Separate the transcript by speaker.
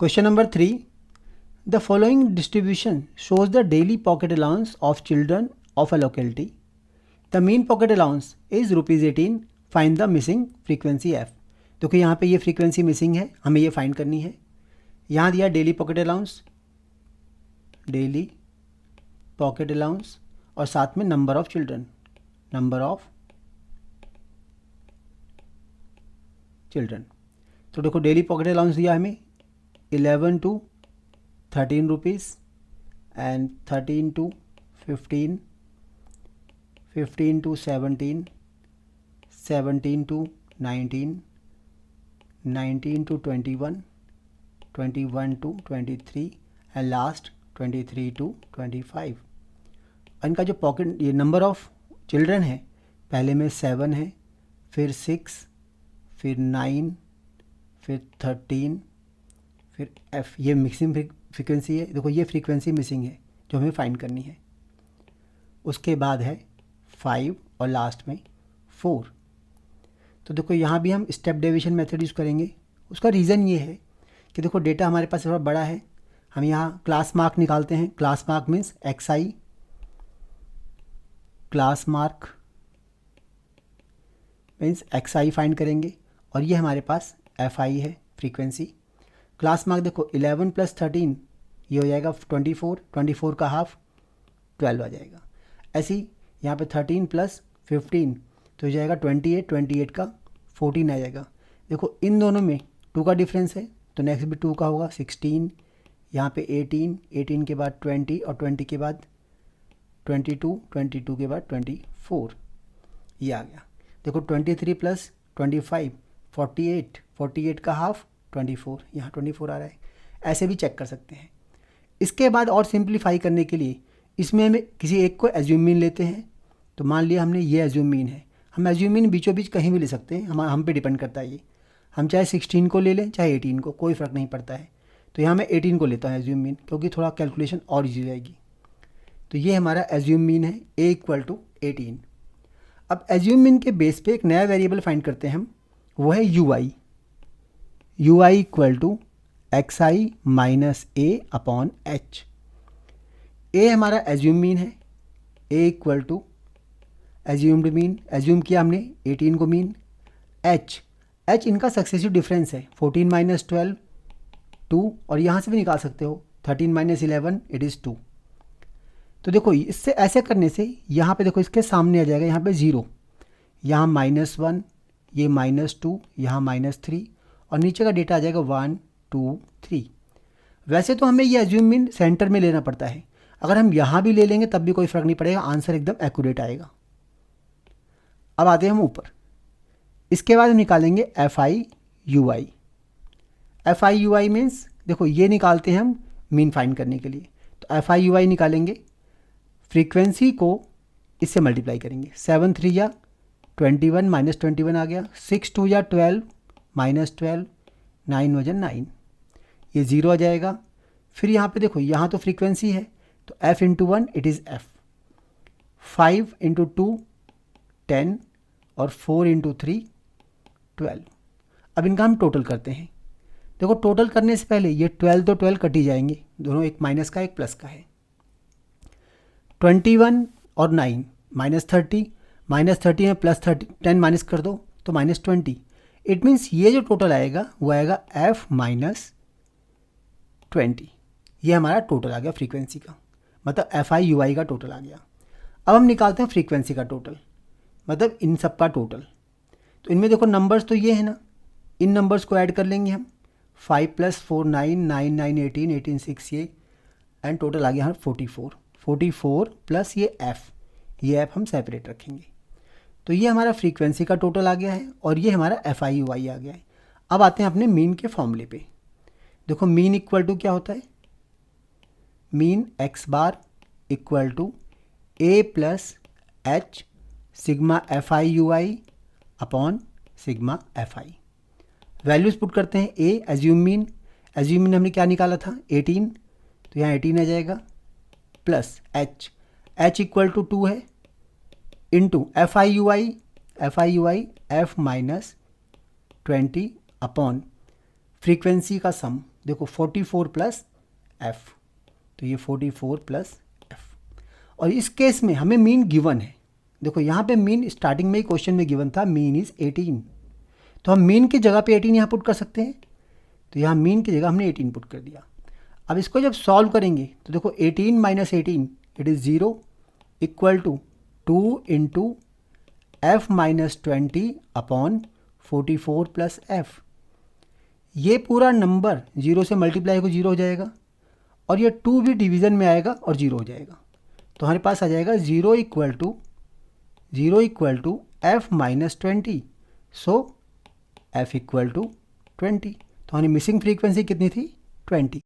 Speaker 1: Question number 3. The following distribution shows the daily pocket allowance of children of a locality. The mean pocket allowance is ₹18. Find the missing frequency f. देखो यहाँ पे ये frequency missing है, हमें ये find करनी है. यहाँ दिया डेली पॉकेट अलाउंस और साथ में नंबर ऑफ चिल्ड्रन. तो देखो डेली पॉकेट अलाउंस दिया हमें 11 to 13 rupees and 13 to 15, 15 to 17, 17 to 19, 19 to 21, 21 to 23 and last 23 to 25. इनका जो पॉकेट ये नंबर ऑफ चिल्ड्रन है, पहले में 7 है, फिर 6, फिर 9, फिर 13, फिर एफ. ये मिक्सिंग फ्रीक्वेंसी है. देखो ये फ्रीक्वेंसी मिसिंग है जो हमें फाइंड करनी है. उसके बाद है 5 और लास्ट में 4. तो देखो यहाँ भी हम स्टेप डेविएशन मेथड यूज़ करेंगे. उसका रीज़न ये है कि देखो डेटा हमारे पास थोड़ा बड़ा है. हम यहाँ क्लास मार्क निकालते हैं. Class mark means XI, class mark means XI find करेंगे और ये हमारे पास FI है फ्रीक्वेंसी. क्लास मार्क देखो 11 + 13 ये हो जाएगा 24, 24 का हाफ 12 आ जाएगा. ऐसे ही यहाँ पे 13 + 15 तो हो जाएगा 28, 28 का 14 आ जाएगा. देखो इन दोनों में 2 का डिफरेंस है तो नेक्स्ट भी 2 का होगा 16. यहाँ पे 18, 18 के बाद 20 और 20 के बाद 22, 22 के बाद 24 ये आ गया. देखो 23 + 25 48, 48 का हाफ 24, यहाँ 24 आ रहा है. ऐसे भी चेक कर सकते हैं. इसके बाद और सिंप्लीफाई करने के लिए इसमें हमें किसी एक को एज्यूम मीन लेते हैं. तो मान लिया हमने ये एज्यूम मीन है. हम एज्यूम मीन बीचों बीच कहीं भी ले सकते हैं, हम पे डिपेंड करता है ये. हम चाहे 16 को ले लें चाहे 18 को, कोई फ़र्क नहीं पड़ता है. तो यहाँ मैं 18 को लेता हूँ एज्यूम मीन, क्योंकि थोड़ा कैलकुलेशन और ईजी रहेगी. तो ये हमारा एज्यूम मीन है A = 18. अब एज्यूम मीन के बेस पे एक नया वेरिएबल फाइंड करते हैं हम, वो है UI. UI = XI - A/H. A हमारा एज्यूम मीन है. A = एज्यूम्ड मीन, एज्यूम किया हमने 18 को मीन. H इनका सक्सेसिव डिफरेंस है 14 - 12 2, और यहाँ से भी निकाल सकते हो 13 - 11 इट इज़ 2. तो देखो इससे ऐसे करने से यहाँ पे देखो इसके सामने आ जाएगा, यहाँ पे 0, यहाँ -1, ये -2, यहाँ -3 और नीचे का डेटा आ जाएगा 1 2 3. वैसे तो हमें ये एज्यूम मीन सेंटर में लेना पड़ता है. अगर हम यहाँ भी ले लेंगे तब भी कोई फ़र्क नहीं पड़ेगा, आंसर एकदम एक्यूरेट आएगा. अब आते हैं हम ऊपर. इसके बाद हम निकालेंगे FI UI. FI UI means देखो ये निकालते हैं हम मीन फाइंड करने के लिए. तो FI UI निकालेंगे, फ्रीक्वेंसी को इससे मल्टीप्लाई करेंगे. 7 3 या 21 -21 आ गया. 6 2 या 12 -12, 9 वजन 9, ये 0 आ जाएगा. फिर यहाँ पे देखो यहाँ तो फ्रीक्वेंसी है तो F × 1 इट इज़ F. 5 × 2 10 और 4 × 3 12. अब इनका हम टोटल करते हैं. देखो टोटल करने से पहले ये 12 तो 12 कट ही जाएंगे, दोनों एक माइनस का एक प्लस का है. 21 और 9 -30, -30 में +30 10 माइनस कर दो तो -20. इट मीन्स ये जो टोटल आएगा वो आएगा F - 20. ये हमारा टोटल आ गया फ्रीक्वेंसी का, मतलब FI UI का टोटल आ गया. अब हम निकालते हैं फ्रीक्वेंसी का टोटल, मतलब इन सब का टोटल. तो इनमें देखो नंबर्स तो ये है ना, इन नंबर्स को ऐड कर लेंगे हम. 5 + 4 9, 9 9 18, 18 6 ये, एंड टोटल आ गया हमारा 44. 44 प्लस ये F हम सेपरेट रखेंगे. तो ये हमारा फ्रीक्वेंसी का टोटल आ गया है और ये हमारा FI UI आ गया है. अब आते हैं अपने मीन के फॉर्मूले पे. देखो मीन इक्वल टू क्या होता है, mean x bar equal to A + H sigma FI UI upon sigma FI. Values put करते हैं. A एज्यूम मीन हमने क्या निकाला था 18, तो यहाँ 18 आ जाएगा, प्लस H इक्वल टू 2 है, into FI UI F - 20 upon frequency का सम देखो 44 प्लस एफ, तो ये 44 प्लस एफ। और इस केस में हमें मीन गिवन है, देखो यहाँ पे मीन स्टार्टिंग में ही क्वेश्चन में गिवन था, मीन इज 18, तो हम मीन की जगह पे 18 यहाँ पुट कर सकते हैं, तो यहाँ मीन की जगह हमने 18 पुट कर दिया। अब इसको जब सॉल्व करेंगे तो देखो 18 minus 18 it is 0 equal to 2 into F minus 20 upon 44 plus F. ये पूरा नंबर 0 से मल्टीप्लाई हो 0 हो जाएगा, और ये 2 भी डिवीज़न में आएगा और 0 हो जाएगा, तो हमारे पास आ जाएगा 0 equal to F minus 20, so F equal to 20। तो हमारी मिसिंग फ्रीक्वेंसी कितनी थी? 20।